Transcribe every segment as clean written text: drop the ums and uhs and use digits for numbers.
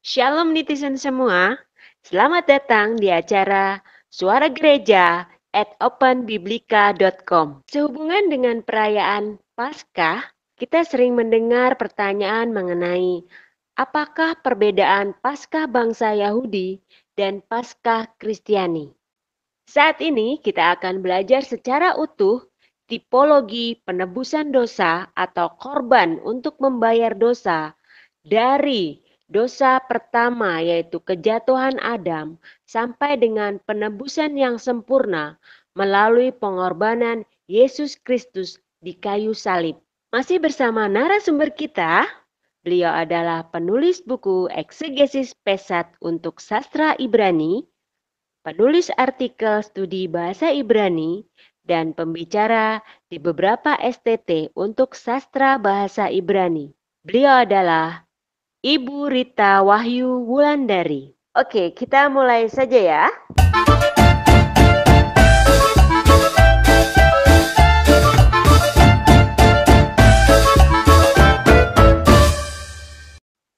Shalom netizen semua, selamat datang di acara Suara Gereja at openbiblika.com. Sehubungan dengan perayaan Paskah, kita sering mendengar pertanyaan mengenai apakah perbedaan Paskah bangsa Yahudi dan Paskah Kristiani. Saat ini kita akan belajar secara utuh tipologi penebusan dosa atau korban untuk membayar dosa dari dosa pertama yaitu kejatuhan Adam sampai dengan penebusan yang sempurna melalui pengorbanan Yesus Kristus di kayu salib. Masih bersama narasumber kita, beliau adalah penulis buku Eksegesis Pesat untuk Sastra Ibrani, penulis artikel studi bahasa Ibrani, dan pembicara di beberapa STT untuk sastra bahasa Ibrani. Beliau adalah Ibu Rita Wahyu Wulandari. Oke, kita mulai saja ya.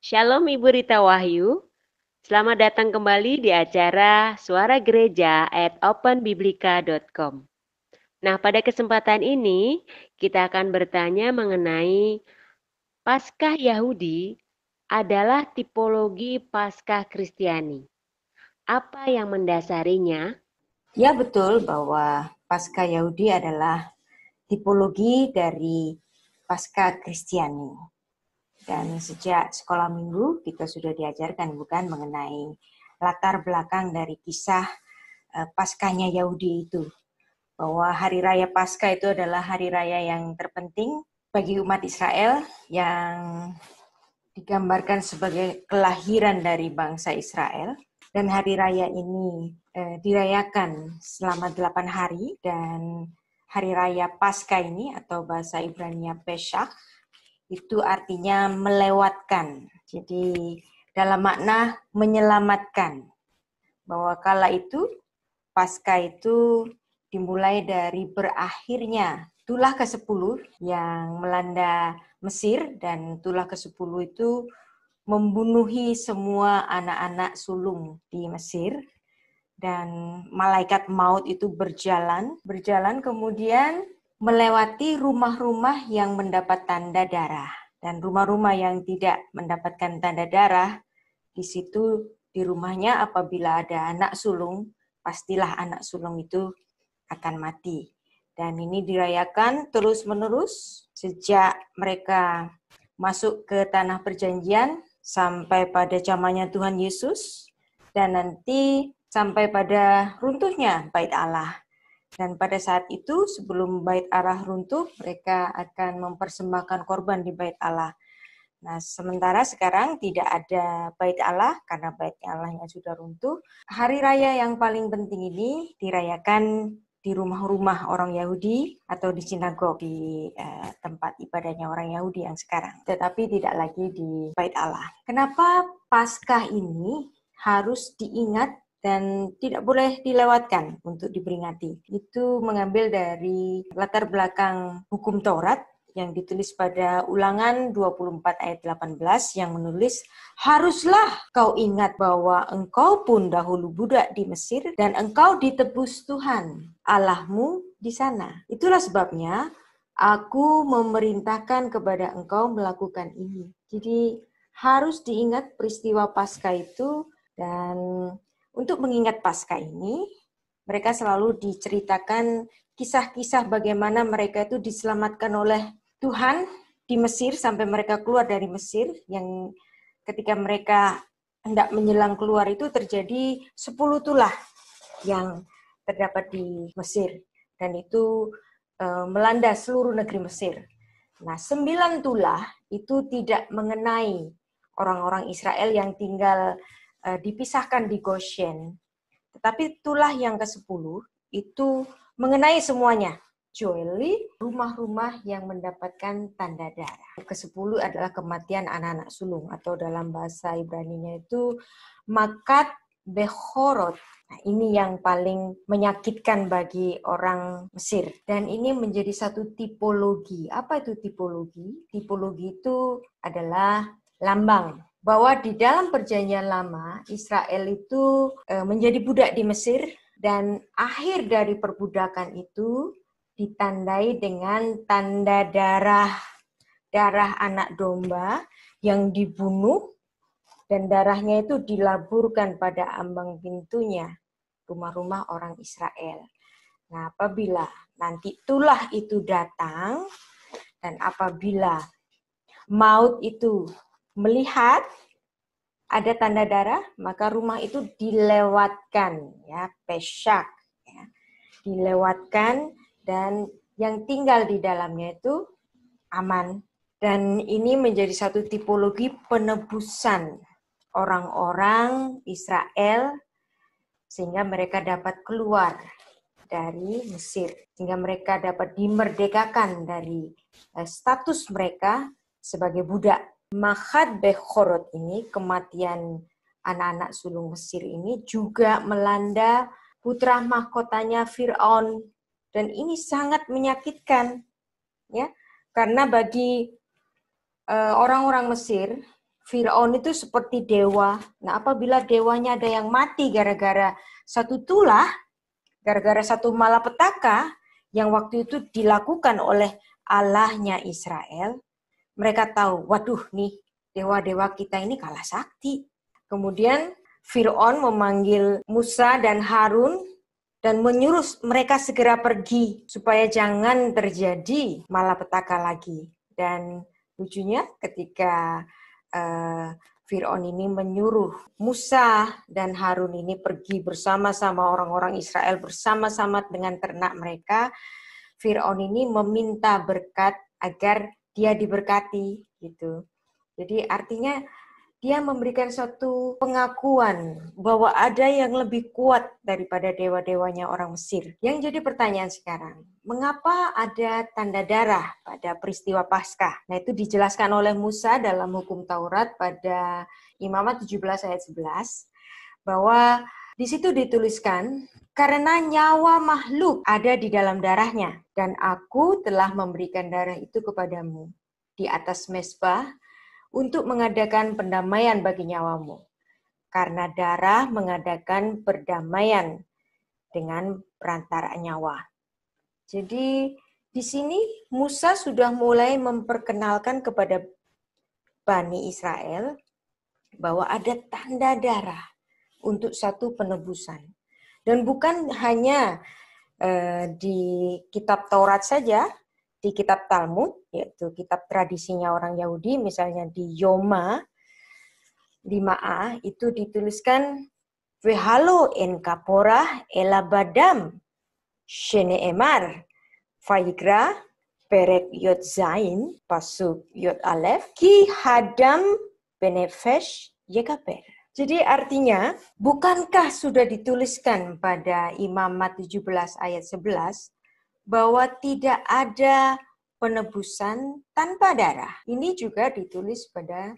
Shalom Ibu Rita Wahyu. Selamat datang kembali di acara Suara Gereja at openbiblika.com. Nah, pada kesempatan ini kita akan bertanya mengenai Paskah Yahudi adalah tipologi Paskah Kristiani. Apa yang mendasarinya? Ya, betul bahwa Paskah Yahudi adalah tipologi dari Paskah Kristiani. Dan sejak sekolah minggu kita sudah diajarkan bukan mengenai latar belakang dari kisah Paskahnya Yahudi itu. Bahwa hari raya Paskah itu adalah hari raya yang terpenting bagi umat Israel yang digambarkan sebagai kelahiran dari bangsa Israel. Dan hari raya ini dirayakan selama 8 hari, dan hari raya Paskah ini atau bahasa Ibrani Pesach itu artinya melewatkan. Jadi dalam makna menyelamatkan. Bahwa kala itu Paskah itu dimulai dari berakhirnya tulah ke-10 yang melanda Mesir, dan tulah ke-10 itu membunuhi semua anak-anak sulung di Mesir, dan malaikat maut itu berjalan kemudian melewati rumah-rumah yang mendapat tanda darah, dan rumah-rumah yang tidak mendapatkan tanda darah, di situ di rumahnya apabila ada anak sulung, pastilah anak sulung itu akan mati. Dan ini dirayakan terus-menerus sejak mereka masuk ke tanah perjanjian sampai pada zamannya Tuhan Yesus, dan nanti sampai pada runtuhnya Bait Allah. Dan pada saat itu sebelum Bait Allah runtuh, mereka akan mempersembahkan korban di Bait Allah. Nah, sementara sekarang tidak ada Bait Allah karena Bait Allahnya sudah runtuh. Hari raya yang paling penting ini dirayakan di rumah-rumah orang Yahudi atau di sinagog, di tempat ibadahnya orang Yahudi yang sekarang. Tetapi tidak lagi di Bait Allah. Kenapa Paskah ini harus diingat dan tidak boleh dilewatkan untuk diperingati? Itu mengambil dari latar belakang hukum Taurat yang ditulis pada Ulangan 24 ayat 18 yang menulis, haruslah kau ingat bahwa engkau pun dahulu budak di Mesir dan engkau ditebus Tuhan Allahmu di sana. Itulah sebabnya aku memerintahkan kepada engkau melakukan ini. Jadi harus diingat peristiwa Paskah itu, dan untuk mengingat Paskah ini mereka selalu diceritakan kisah-kisah bagaimana mereka itu diselamatkan oleh Tuhan di Mesir sampai mereka keluar dari Mesir, yang ketika mereka hendak menjelang keluar itu terjadi 10 tulah yang terdapat di Mesir, dan itu melanda seluruh negeri Mesir. Nah, 9 tulah itu tidak mengenai orang-orang Israel yang tinggal dipisahkan di Goshen, tetapi tulah yang ke-10 itu mengenai semuanya, kecuali rumah-rumah yang mendapatkan tanda darah. Ke-10 adalah kematian anak-anak sulung, atau dalam bahasa Ibraninya itu makat bechorot. Nah, ini yang paling menyakitkan bagi orang Mesir. Dan ini menjadi satu tipologi. Apa itu tipologi? Tipologi itu adalah lambang bahwa di dalam perjanjian lama Israel itu menjadi budak di Mesir, dan akhir dari perbudakan itu ditandai dengan tanda darah anak domba yang dibunuh, dan darahnya itu dilaburkan pada ambang pintunya rumah-rumah orang Israel. Nah, apabila nanti tulah itu datang, dan apabila maut itu melihat ada tanda darah, maka rumah itu dilewatkan, ya, pesyak, ya, dilewatkan, dan yang tinggal di dalamnya itu aman. Dan ini menjadi satu tipologi penebusan orang-orang Israel sehingga mereka dapat keluar dari Mesir, sehingga mereka dapat dimerdekakan dari status mereka sebagai budak. Mahat Bechorot ini, kematian anak-anak sulung Mesir ini juga melanda putra mahkotanya Fir'aun, dan ini sangat menyakitkan, ya, karena bagi orang-orang Mesir, Fir'aun itu seperti dewa. Nah, apabila dewanya ada yang mati gara-gara satu tulah, gara-gara satu malapetaka yang waktu itu dilakukan oleh Allahnya Israel, mereka tahu, waduh nih, dewa-dewa kita ini kalah sakti. Kemudian Fir'aun memanggil Musa dan Harun dan menyuruh mereka segera pergi supaya jangan terjadi malapetaka lagi. Dan lucunya ketika Fir'aun ini menyuruh Musa dan Harun ini pergi bersama-sama orang-orang Israel, bersama-sama dengan ternak mereka, Fir'aun ini meminta berkat agar dia diberkati, gitu. Jadi artinya dia memberikan suatu pengakuan bahwa ada yang lebih kuat daripada dewa-dewanya orang Mesir. Yang jadi pertanyaan sekarang, mengapa ada tanda darah pada peristiwa Paskah? Nah, itu dijelaskan oleh Musa dalam hukum Taurat pada Imamat 17 ayat 11, bahwa di situ dituliskan, karena nyawa makhluk ada di dalam darahnya, dan aku telah memberikan darah itu kepadamu di atas mezbah untuk mengadakan pendamaian bagi nyawamu. Karena darah mengadakan perdamaian dengan perantara nyawa. Jadi di sini Musa sudah mulai memperkenalkan kepada Bani Israel bahwa ada tanda darah untuk satu penebusan. Dan bukan hanya di kitab Taurat saja, di kitab Talmud, yaitu kitab tradisinya orang Yahudi, misalnya di Yoma 5a, itu dituliskan Vehalo en kaporah elabadam sheneemar Vayikra perek yod zain pasuk yod alef ki hadam benefesh yekaper. Jadi artinya, bukankah sudah dituliskan pada Imamat 17 ayat 11 bahwa tidak ada penebusan tanpa darah. Ini juga ditulis pada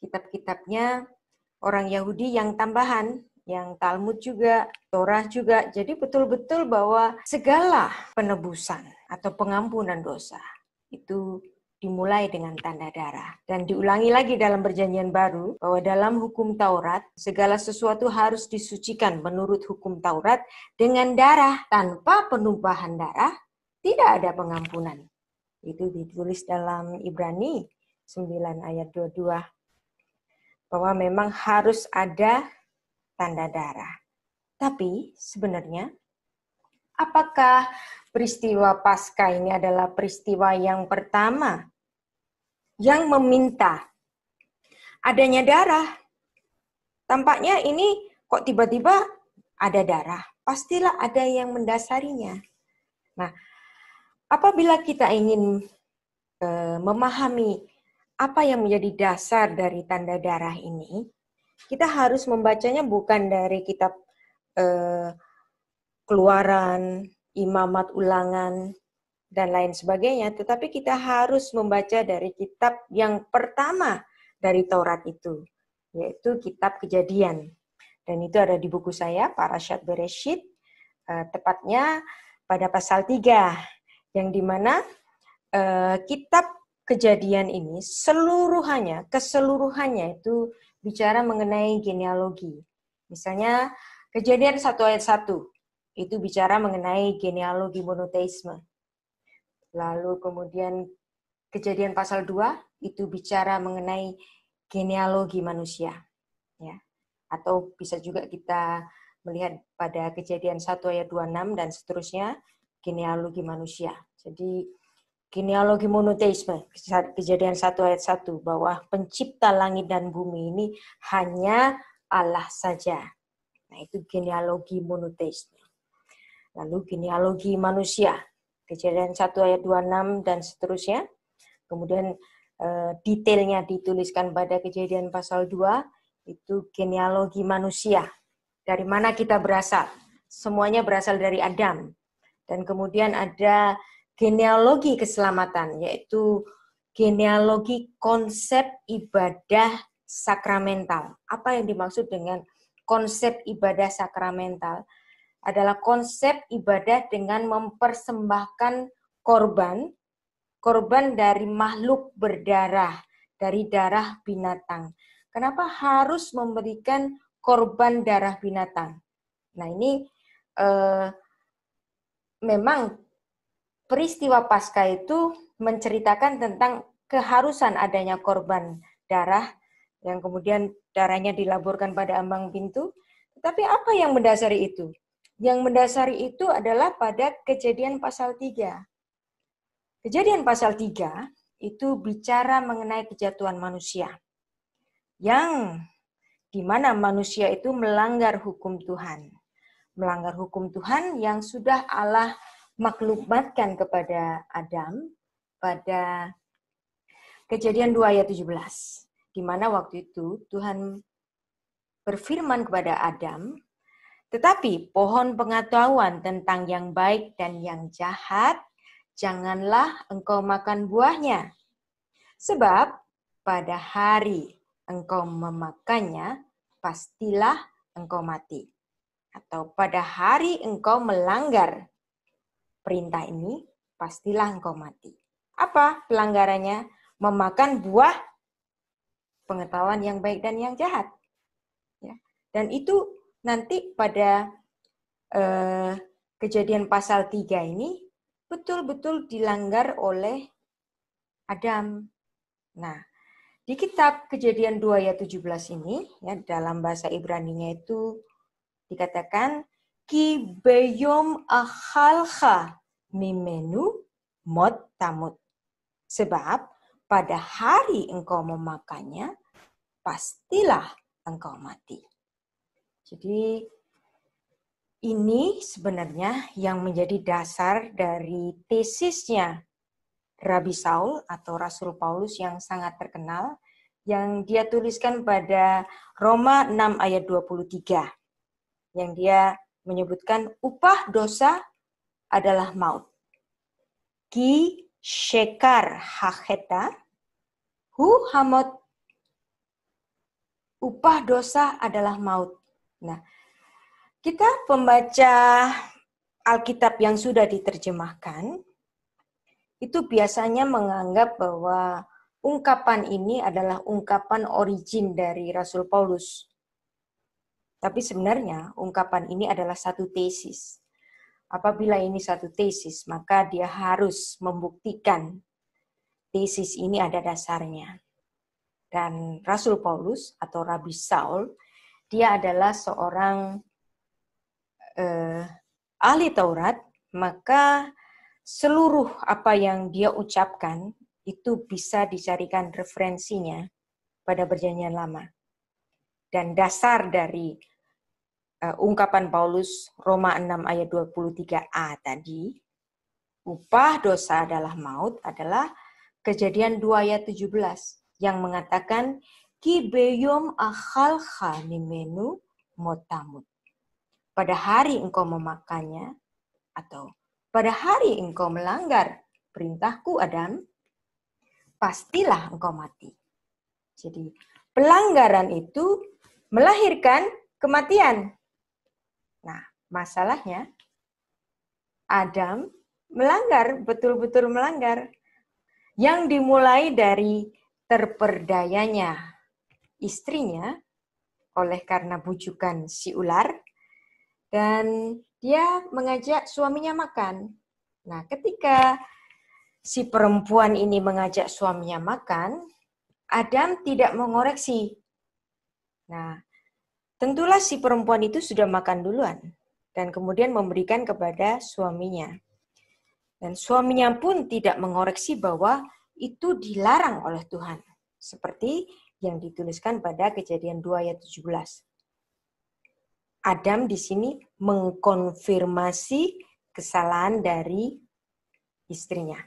kitab-kitabnya orang Yahudi yang tambahan, yang Talmud juga, Torah juga. Jadi betul-betul bahwa segala penebusan atau pengampunan dosa itu dimulai dengan tanda darah. Dan diulangi lagi dalam perjanjian baru, bahwa dalam hukum Taurat, segala sesuatu harus disucikan menurut hukum Taurat dengan darah. Tanpa penumpahan darah, tidak ada pengampunan. Itu ditulis dalam Ibrani 9 ayat 22. Bahwa memang harus ada tanda darah. Tapi sebenarnya, apakah peristiwa Paskah ini adalah peristiwa yang pertama yang meminta adanya darah? Tampaknya ini kok tiba-tiba ada darah. Pastilah ada yang mendasarinya. Nah, apabila kita ingin memahami apa yang menjadi dasar dari tanda darah ini, kita harus membacanya bukan dari kitab Keluaran, Imamat Ulangan, dan lain sebagainya, tetapi kita harus membaca dari kitab yang pertama dari Taurat itu, yaitu kitab Kejadian. Dan itu ada di buku saya, Parashat Bereshit, tepatnya pada pasal 3, yang dimana kitab kejadian ini keseluruhannya itu bicara mengenai genealogi. Misalnya Kejadian 1 ayat 1 itu bicara mengenai genealogi monoteisme. Lalu kemudian Kejadian pasal 2 itu bicara mengenai genealogi manusia. Ya. Atau bisa juga kita melihat pada Kejadian 1 ayat 26 dan seterusnya, genealogi manusia. Jadi genealogi monoteisme, Kejadian 1 ayat 1, bahwa pencipta langit dan bumi ini hanya Allah saja. Nah, itu genealogi monoteisme. Lalu genealogi manusia, Kejadian 1 ayat 26 dan seterusnya. Kemudian detailnya dituliskan pada Kejadian pasal 2, itu genealogi manusia. Dari mana kita berasal? Semuanya berasal dari Adam. Dan kemudian ada genealogi keselamatan, yaitu genealogi konsep ibadah sakramental. Apa yang dimaksud dengan konsep ibadah sakramental? Adalah konsep ibadah dengan mempersembahkan korban dari makhluk berdarah, dari darah binatang. Kenapa harus memberikan korban darah binatang? Nah, ini memang peristiwa Paskah itu menceritakan tentang keharusan adanya korban darah yang kemudian darahnya dilaburkan pada ambang pintu. Tetapi apa yang mendasari itu? Yang mendasari itu adalah pada Kejadian pasal 3. Kejadian pasal 3 itu bicara mengenai kejatuhan manusia. Yang di mana manusia itu melanggar hukum Tuhan. Melanggar hukum Tuhan yang sudah Allah maklumatkan kepada Adam pada Kejadian 2 ayat 17. Di mana waktu itu Tuhan berfirman kepada Adam, tetapi pohon pengetahuan tentang yang baik dan yang jahat, janganlah engkau makan buahnya. Sebab pada hari engkau memakannya, pastilah engkau mati. Atau pada hari engkau melanggar perintah ini, pastilah engkau mati. Apa pelanggarannya? Memakan buah pengetahuan yang baik dan yang jahat. Ya. Dan itu nanti pada Kejadian pasal 3 ini betul-betul dilanggar oleh Adam. Nah, di kitab Kejadian 2 ayat 17 ini, ya, dalam bahasa Ibraninya itu dikatakan, Ki beyom achalcha mimenu mot tamut. Sebab pada hari engkau memakannya, pastilah engkau mati. Jadi ini sebenarnya yang menjadi dasar dari tesisnya Rabi Saul atau Rasul Paulus yang sangat terkenal, yang dia tuliskan pada Roma 6 ayat 23. Yang dia menyebutkan upah dosa adalah maut. Ki shekar hacheta hu hamot. Upah dosa adalah maut. Nah, kita pembaca Alkitab yang sudah diterjemahkan, itu biasanya menganggap bahwa ungkapan ini adalah ungkapan origin dari Rasul Paulus. Tapi sebenarnya ungkapan ini adalah satu tesis. Apabila ini satu tesis, maka dia harus membuktikan tesis ini ada dasarnya. Dan Rasul Paulus atau Rabi Saul, dia adalah seorang ahli Taurat, maka seluruh apa yang dia ucapkan itu bisa dicarikan referensinya pada Perjanjian Lama. Dan dasar dari ungkapan Paulus Roma 6 ayat 23a tadi, upah dosa adalah maut, adalah Kejadian 2 ayat 17 yang mengatakan ki beyom achalcha mimenu motamut. Pada hari engkau memakannya, atau pada hari engkau melanggar perintahku Adam, pastilah engkau mati. Jadi pelanggaran itu melahirkan kematian. Nah, masalahnya Adam melanggar, betul-betul melanggar. yang dimulai dari terperdayanya istrinya oleh karena bujukan si ular, dan dia mengajak suaminya makan. Nah, ketika si perempuan ini mengajak suaminya makan, Adam tidak mengoreksi. Nah, tentulah si perempuan itu sudah makan duluan dan kemudian memberikan kepada suaminya. Dan suaminya pun tidak mengoreksi bahwa itu dilarang oleh Tuhan. Seperti yang dituliskan pada Kejadian 2 ayat 17. Adam di sini mengkonfirmasi kesalahan dari istrinya.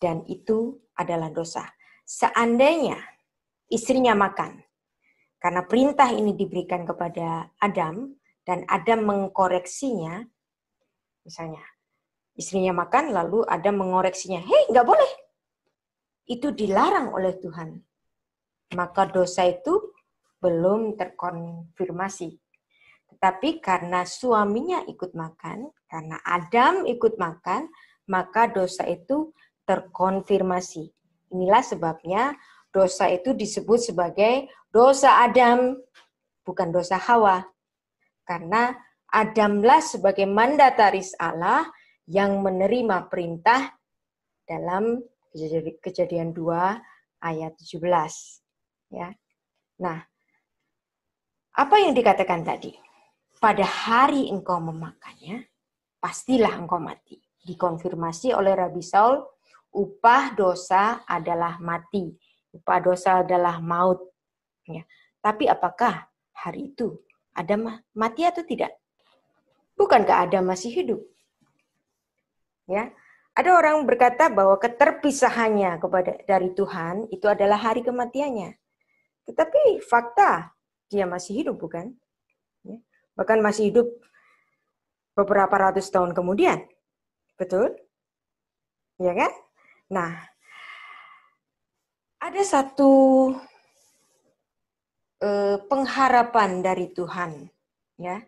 Dan itu adalah dosa. Seandainya istrinya makan, karena perintah ini diberikan kepada Adam, dan Adam mengkoreksinya, misalnya, istrinya makan, lalu Adam mengoreksinya, hei, nggak boleh. Itu dilarang oleh Tuhan. Maka dosa itu belum terkonfirmasi. Tetapi karena suaminya ikut makan, karena Adam ikut makan, maka dosa itu terkonfirmasi. Inilah sebabnya dosa itu disebut sebagai dosa Adam, bukan dosa Hawa. Karena Adamlah sebagai mandataris Allah yang menerima perintah dalam Kejadian 2 ayat 17. Ya. Nah, apa yang dikatakan tadi? Pada hari engkau memakannya, pastilah engkau mati. Dikonfirmasi oleh Rabi Saul, upah dosa adalah mati. Upah dosa adalah maut. Ya. Tapi apakah hari itu Adam mati atau tidak? Bukankah Adam masih hidup? Ya. Ada orang berkata bahwa keterpisahannya dari Tuhan itu adalah hari kematiannya. Tetapi fakta dia masih hidup, bukan? Ya. Bahkan masih hidup beberapa ratus tahun kemudian. Betul? Ya kan? Nah, ada satu pengharapan dari Tuhan, ya,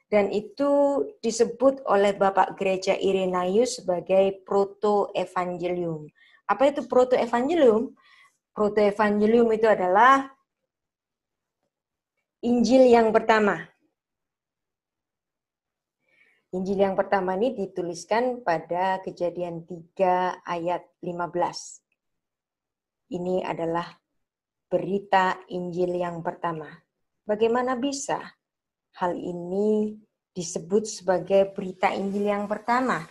dan itu disebut oleh Bapak Gereja Irenaeus sebagai proto-evangelium. Apa itu proto-evangelium? Proto-evangelium itu adalah Injil yang pertama. Injil yang pertama ini dituliskan pada Kejadian 3 ayat 15. Ini adalah berita Injil yang pertama. Bagaimana bisa hal ini disebut sebagai berita Injil yang pertama?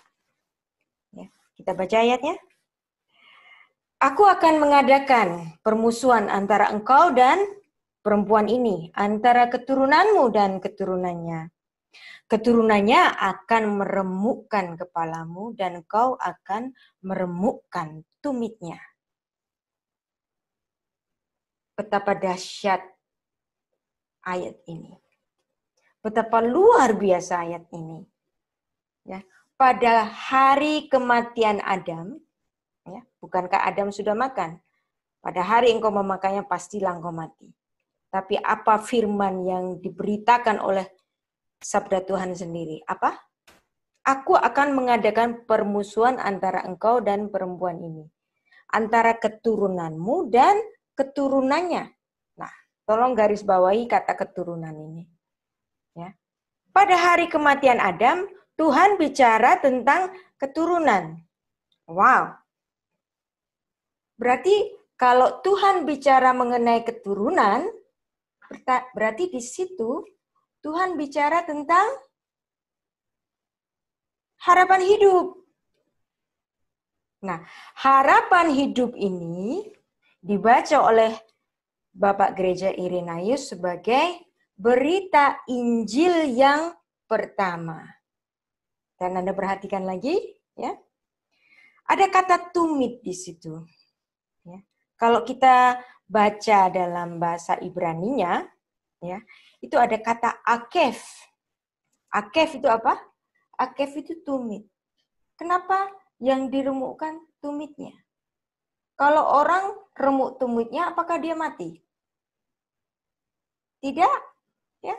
Ya, kita baca ayatnya. Aku akan mengadakan permusuhan antara engkau dan perempuan ini, antara keturunanmu dan keturunannya. Keturunannya akan meremukkan kepalamu dan engkau akan meremukkan tumitnya. Betapa dahsyat ayat ini. Betapa luar biasa ayat ini. Ya, pada hari kematian Adam, ya, bukankah Adam sudah makan? Pada hari engkau memakannya pastilah engkau mati. Tapi apa firman yang diberitakan oleh sabda Tuhan sendiri? Apa? Aku akan mengadakan permusuhan antara engkau dan perempuan ini. Antara keturunanmu dan keturunannya. Nah, tolong garis bawahi kata keturunan ini. Ya. Pada hari kematian Adam, Tuhan bicara tentang keturunan. Wow. Berarti kalau Tuhan bicara mengenai keturunan, berarti di situ Tuhan bicara tentang harapan hidup. Nah, harapan hidup ini dibaca oleh Bapak Gereja Irenaeus sebagai berita Injil yang pertama. Dan Anda perhatikan lagi, ya. Ada kata tumit di situ. Ya. Kalau kita baca dalam bahasa Ibraninya, ya, itu ada kata akef. Akef itu apa? Akef itu tumit. Kenapa yang diremukkan tumitnya? Kalau orang remuk tumitnya, apakah dia mati? Tidak, ya.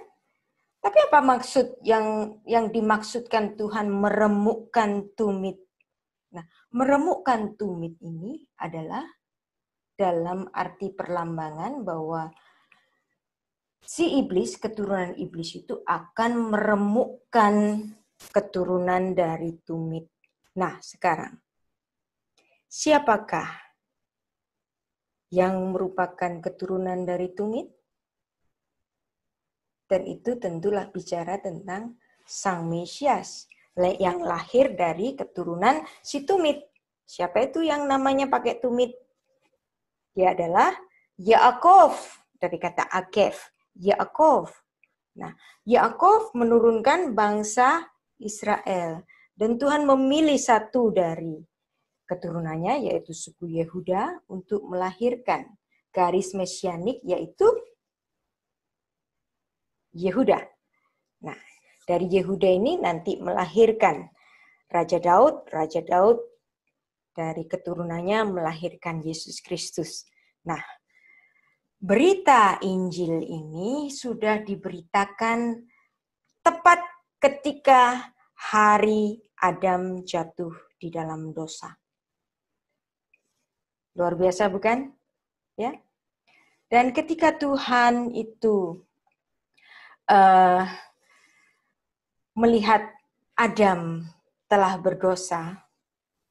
Tapi apa maksud yang dimaksudkan Tuhan meremukkan tumit? Nah, meremukkan tumit ini adalah dalam arti perlambangan bahwa si iblis, keturunan iblis itu akan meremukkan keturunan dari tumit. Nah, sekarang, siapakah yang merupakan keturunan dari tumit? Dan itu tentulah bicara tentang Sang Mesias yang lahir dari keturunan si tumit. Siapa itu yang namanya pakai tumit? Dia adalah Yaakov, dari kata Akef, Yaakov. Nah, Yaakov menurunkan bangsa Israel. Dan Tuhan memilih satu dari keturunannya, yaitu suku Yehuda, untuk melahirkan garis mesianik, yaitu Yehuda. Nah, dari Yehuda ini nanti melahirkan Raja Daud dari keturunannya melahirkan Yesus Kristus. Nah, berita Injil ini sudah diberitakan tepat ketika hari Adam jatuh di dalam dosa. Luar biasa bukan? Ya. Dan ketika Tuhan itu melihat Adam telah berdosa,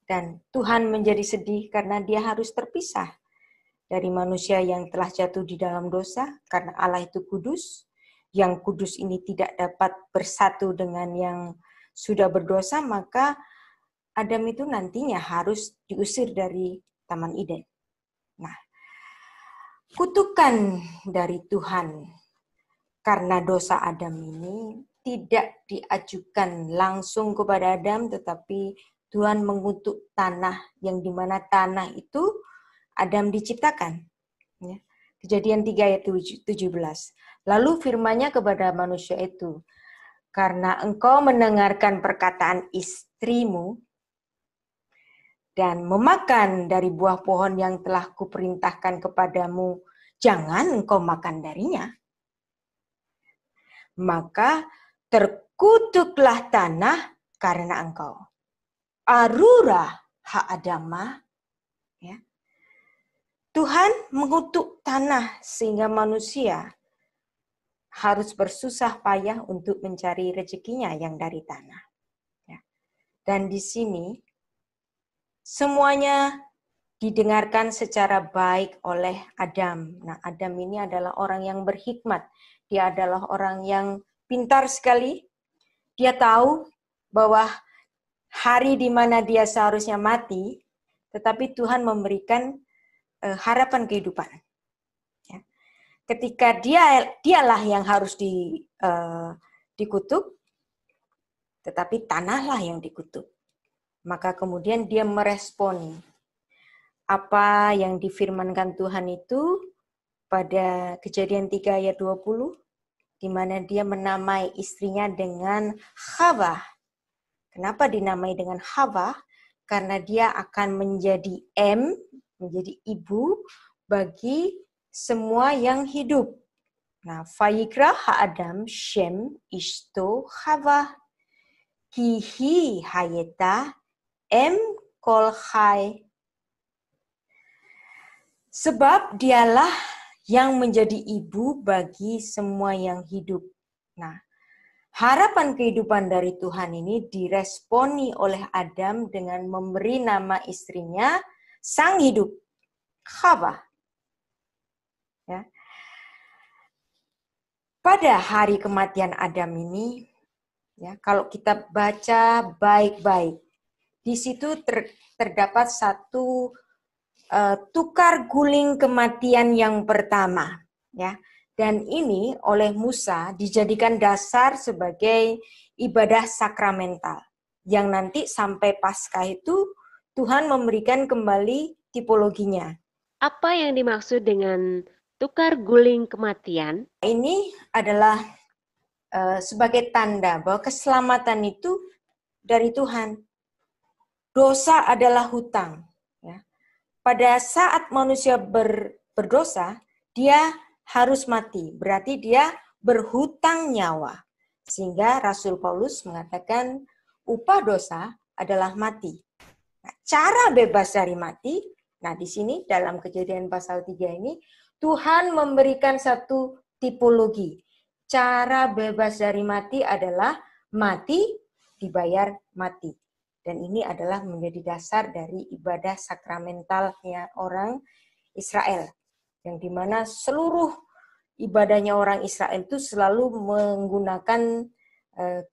dan Tuhan menjadi sedih karena dia harus terpisah dari manusia yang telah jatuh di dalam dosa, karena Allah itu kudus, yang kudus ini tidak dapat bersatu dengan yang sudah berdosa, maka Adam itu nantinya harus diusir dari Taman Eden. Nah, kutukan dari Tuhan karena dosa Adam ini tidak diajukan langsung kepada Adam, tetapi Tuhan mengutuk tanah, yang dimana tanah itu Adam diciptakan. Ya. Kejadian 3 ayat 17. Lalu firman-Nya kepada manusia itu, karena engkau mendengarkan perkataan istrimu dan memakan dari buah pohon yang telah kuperintahkan kepadamu, jangan engkau makan darinya. Maka terkutuklah tanah karena engkau. Arura ha'adamah. Ya. Tuhan mengutuk tanah sehingga manusia harus bersusah payah untuk mencari rezekinya yang dari tanah. Ya. Dan di sini semuanya didengarkan secara baik oleh Adam. Nah, Adam ini adalah orang yang berhikmat. Dia adalah orang yang pintar sekali. Dia tahu bahwa hari di mana dia seharusnya mati, tetapi Tuhan memberikan harapan kehidupan. Ya. Ketika dialah yang harus dikutuk, tetapi tanahlah yang dikutuk. Maka kemudian dia meresponi apa yang difirmankan Tuhan itu pada Kejadian 3 ayat 20, di mana dia menamai istrinya dengan Hawa. Kenapa dinamai dengan Hawa? Karena dia akan menjadi menjadi ibu bagi semua yang hidup. Nah, Vayikra ha'adam Shem ishto Hawa. Kihi hayeta kol hai. Sebab dialah yang menjadi ibu bagi semua yang hidup. Nah, harapan kehidupan dari Tuhan ini diresponi oleh Adam dengan memberi nama istrinya sang hidup, Hawa. Ya. Pada hari kematian Adam ini, ya, kalau kita baca baik-baik, di situ terdapat satu tukar guling kematian yang pertama, ya. Dan ini oleh Musa dijadikan dasar sebagai ibadah sakramental yang nanti sampai Paskah itu Tuhan memberikan kembali tipologinya. Apa yang dimaksud dengan tukar guling kematian? Ini adalah sebagai tanda bahwa keselamatan itu dari Tuhan. Dosa adalah hutang. Pada saat manusia berdosa, dia harus mati. Berarti dia berhutang nyawa. Sehingga Rasul Paulus mengatakan upah dosa adalah mati. Nah, cara bebas dari mati, nah di sini dalam Kejadian pasal 3 ini, Tuhan memberikan satu tipologi. Cara bebas dari mati adalah mati dibayar mati. Dan ini adalah menjadi dasar dari ibadah sakramentalnya orang Israel. Yang dimana seluruh ibadahnya orang Israel itu selalu menggunakan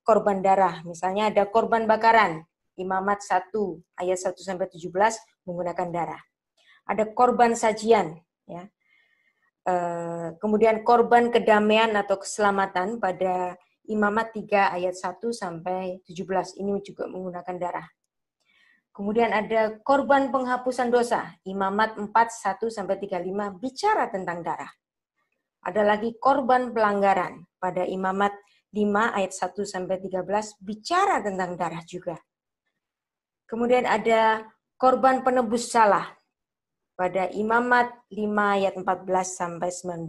korban darah. Misalnya ada korban bakaran, Imamat 1 ayat 1-17 menggunakan darah. Ada korban sajian, ya. Kemudian korban kedamaian atau keselamatan pada Imamat 3 ayat 1-17 ini juga menggunakan darah. Kemudian ada korban penghapusan dosa, Imamat 4 1-35 bicara tentang darah. Ada lagi korban pelanggaran pada Imamat 5 ayat 1-13 bicara tentang darah juga. Kemudian ada korban penebus salah pada Imamat 5 ayat 14-19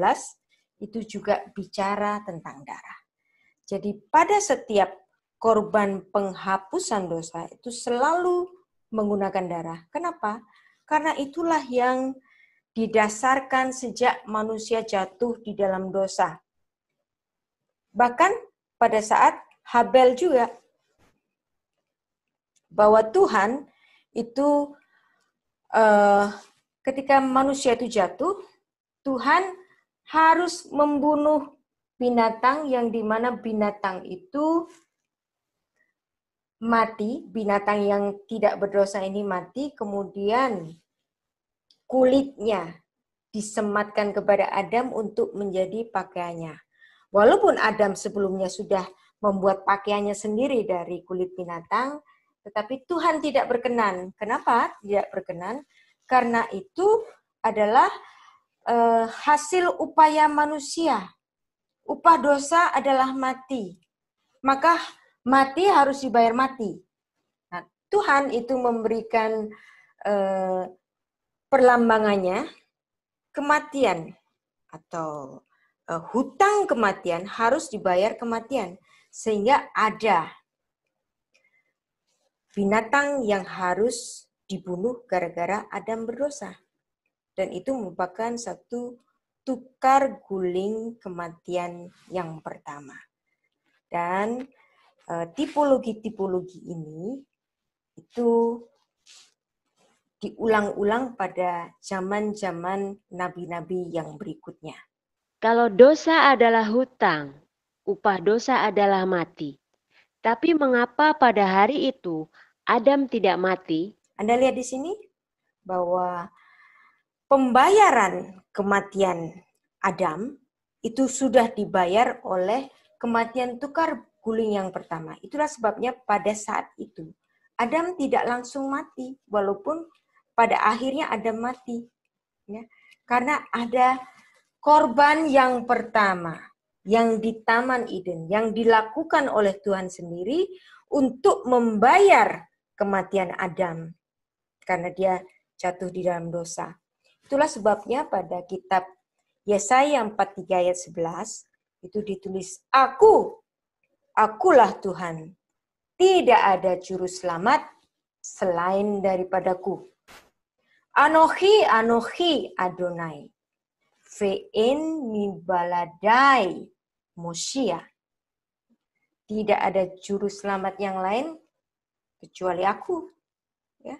itu juga bicara tentang darah. Jadi pada setiap korban penghapusan dosa itu selalu menggunakan darah. Kenapa? Karena itulah yang didasarkan sejak manusia jatuh di dalam dosa. Bahkan pada saat Habel juga, bahwa Tuhan itu ketika manusia itu jatuh, Tuhan harus membunuh binatang yang dimana binatang itu mati, binatang yang tidak berdosa ini mati, kemudian kulitnya disematkan kepada Adam untuk menjadi pakaiannya. Walaupun Adam sebelumnya sudah membuat pakaiannya sendiri dari kulit binatang, tetapi Tuhan tidak berkenan. Kenapa tidak berkenan? Karena itu adalah hasil upaya manusia. Upah dosa adalah mati. Maka mati harus dibayar mati. Nah, Tuhan itu memberikan perlambangannya kematian atau hutang kematian harus dibayar kematian. Sehingga ada binatang yang harus dibunuh gara-gara Adam berdosa. Dan itu merupakan satu tukar guling kematian yang pertama. Dan tipologi-tipologi ini itu diulang-ulang pada zaman-zaman nabi-nabi yang berikutnya. Kalau dosa adalah hutang, upah dosa adalah mati. Tapi mengapa pada hari itu Adam tidak mati? Anda lihat di sini bahwa pembayaran kematian Adam itu sudah dibayar oleh kematian tukar guling yang pertama. Itulah sebabnya pada saat itu Adam tidak langsung mati, walaupun pada akhirnya Adam mati. Ya, karena ada korban yang pertama yang di Taman Eden, yang dilakukan oleh Tuhan sendiri untuk membayar kematian Adam. Karena dia jatuh di dalam dosa. Itulah sebabnya pada kitab Yesaya 43 ayat 11 itu ditulis, akulah Tuhan. Tidak ada juru selamat selain daripadaku. Anochi, Anochi Adonai. Ve'en mi baladai Mosia. Tidak ada juru selamat yang lain kecuali aku. Ya.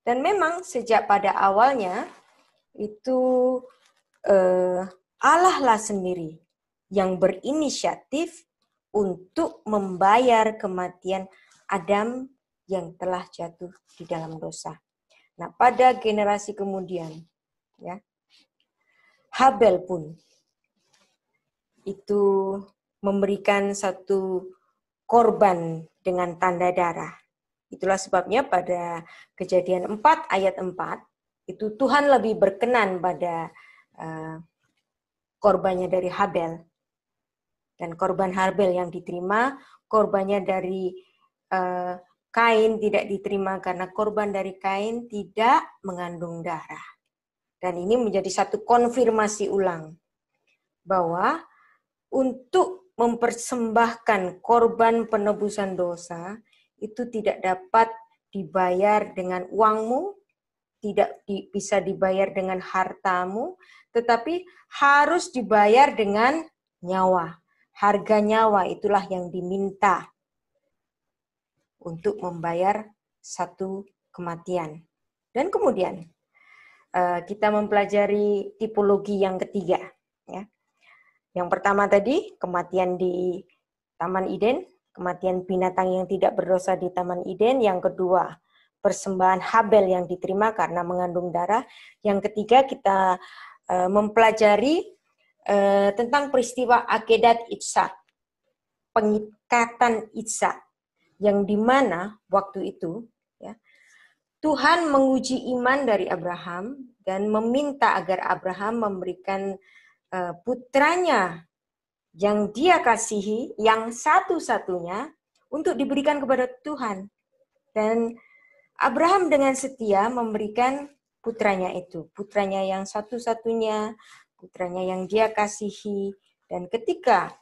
Dan memang sejak pada awalnya itu Allah lah sendiri yang berinisiatif untuk membayar kematian Adam yang telah jatuh di dalam dosa. Nah, pada generasi kemudian, ya, Habel pun itu memberikan satu korban dengan tanda darah. Itulah sebabnya pada Kejadian 4 ayat 4 itu Tuhan lebih berkenan pada korbannya dari Habel. Dan korban Habel yang diterima, korbannya dari Kain tidak diterima karena korban dari Kain tidak mengandung darah. Dan ini menjadi satu konfirmasi ulang bahwa untuk mempersembahkan korban penebusan dosa itu tidak dapat dibayar dengan uangmu, tidak bisa dibayar dengan hartamu, tetapi harus dibayar dengan nyawa. Harga nyawa itulah yang diminta untuk membayar satu kematian. Dan kemudian kita mempelajari tipologi yang ketiga. Ya. Yang pertama tadi, kematian di Taman Eden, kematian binatang yang tidak berdosa di Taman Eden. Yang kedua, persembahan Habel yang diterima karena mengandung darah. Yang ketiga, kita mempelajari tentang peristiwa Akedat Itsak, pengikatan Itsak, yang dimana waktu itu ya, Tuhan menguji iman dari Abraham dan meminta agar Abraham memberikan putranya yang dia kasihi, yang satu-satunya untuk diberikan kepada Tuhan. Dan Abraham dengan setia memberikan putranya itu, putranya yang satu-satunya, putranya yang dia kasihi. Dan ketika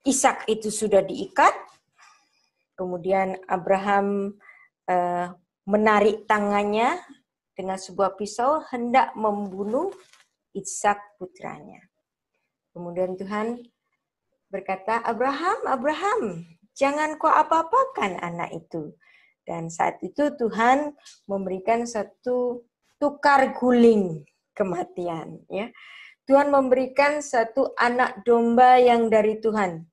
Ishak itu sudah diikat, kemudian Abraham menarik tangannya dengan sebuah pisau hendak membunuh Ishak putranya. Kemudian Tuhan berkata, Abraham, Abraham, jangan kau apa-apakan anak itu. Dan saat itu Tuhan memberikan satu tukar guling kematian. Ya. Tuhan memberikan satu anak domba yang dari Tuhan.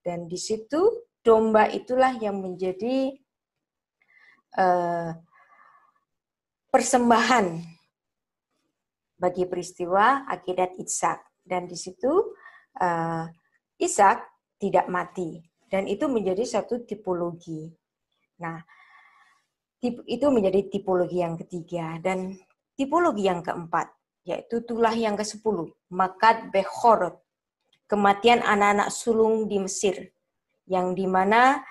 Dan di situ domba itulah yang menjadi persembahan bagi peristiwa Akedat Ishak. Dan di situ Ishak tidak mati. Dan itu menjadi satu tipologi. Nah, itu menjadi tipologi yang ketiga. Dan tipologi yang keempat, yaitu tulah yang ke-10, Makat Bechorot, kematian anak-anak sulung di Mesir, yang dimana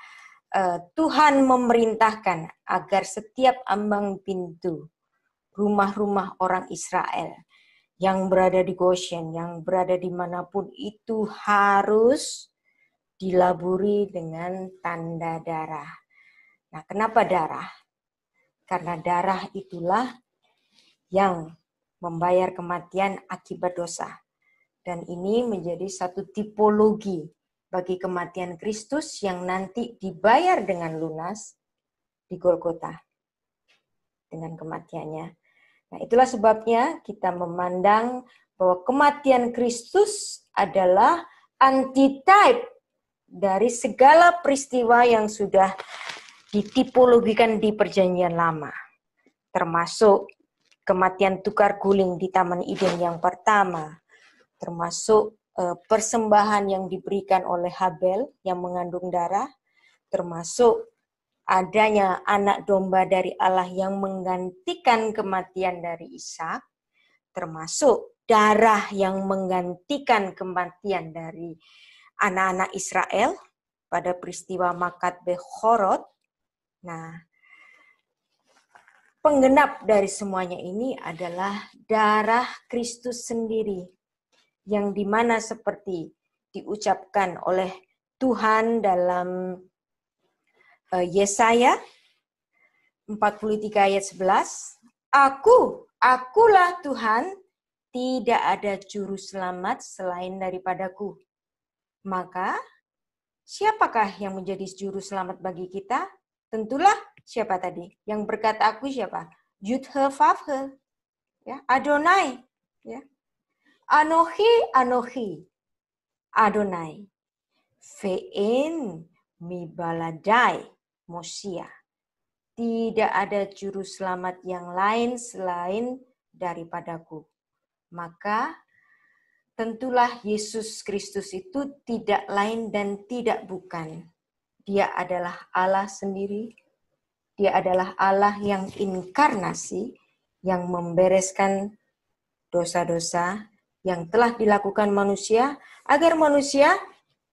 Tuhan memerintahkan agar setiap ambang pintu rumah-rumah orang Israel yang berada di Goshen, yang berada dimanapun itu harus dilaburi dengan tanda darah. Nah, kenapa darah? Karena darah itulah yang membayar kematian akibat dosa. Dan ini menjadi satu tipologi bagi kematian Kristus yang nanti dibayar dengan lunas di Golgota dengan kematiannya. Nah, itulah sebabnya kita memandang bahwa kematian Kristus adalah antitype dari segala peristiwa yang sudah ditipologikan di Perjanjian Lama, termasuk kematian tukar guling di Taman Eden yang pertama, termasuk persembahan yang diberikan oleh Habel yang mengandung darah, termasuk adanya anak domba dari Allah yang menggantikan kematian dari Ishak, termasuk darah yang menggantikan kematian dari anak-anak Israel pada peristiwa Makat Bechorot. Nah, penggenap dari semuanya ini adalah darah Kristus sendiri, yang dimana seperti diucapkan oleh Tuhan dalam Yesaya 43 ayat 11, Akulah Tuhan, tidak ada juru selamat selain daripadaku. Maka, siapakah yang menjadi juru selamat bagi kita? Tentulah siapa tadi? Yang berkata aku siapa? Yud-He-Vav-He. Ya, Adonai. Ya. Anohi, Adonai. Ve'en mibaladai Mosia. Tidak ada juru selamat yang lain selain daripadaku. Maka tentulah Yesus Kristus itu tidak lain dan tidak bukan. Dia adalah Allah sendiri. Dia adalah Allah yang inkarnasi, yang membereskan dosa-dosa yang telah dilakukan manusia, agar manusia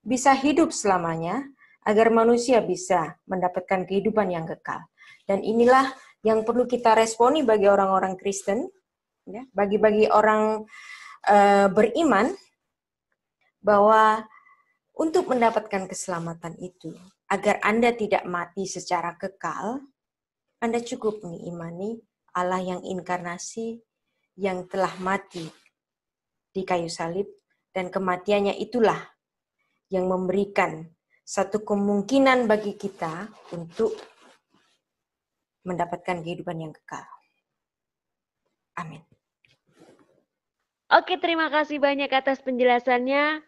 bisa hidup selamanya, agar manusia bisa mendapatkan kehidupan yang kekal. Dan inilah yang perlu kita responi bagi orang-orang Kristen, ya, bagi orang beriman, bahwa untuk mendapatkan keselamatan itu agar Anda tidak mati secara kekal, Anda cukup mengimani Allah yang inkarnasi, yang telah mati di kayu salib, dan kematiannya itulah yang memberikan satu kemungkinan bagi kita untuk mendapatkan kehidupan yang kekal. Amin. Oke, terima kasih banyak atas penjelasannya.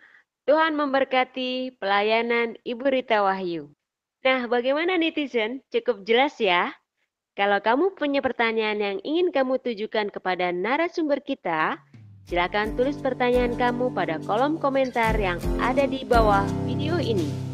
Tuhan memberkati pelayanan Ibu Rita Wahyu. Nah, bagaimana netizen? Cukup jelas ya? Kalau kamu punya pertanyaan yang ingin kamu tujukan kepada narasumber kita, silakan tulis pertanyaan kamu pada kolom komentar yang ada di bawah video ini.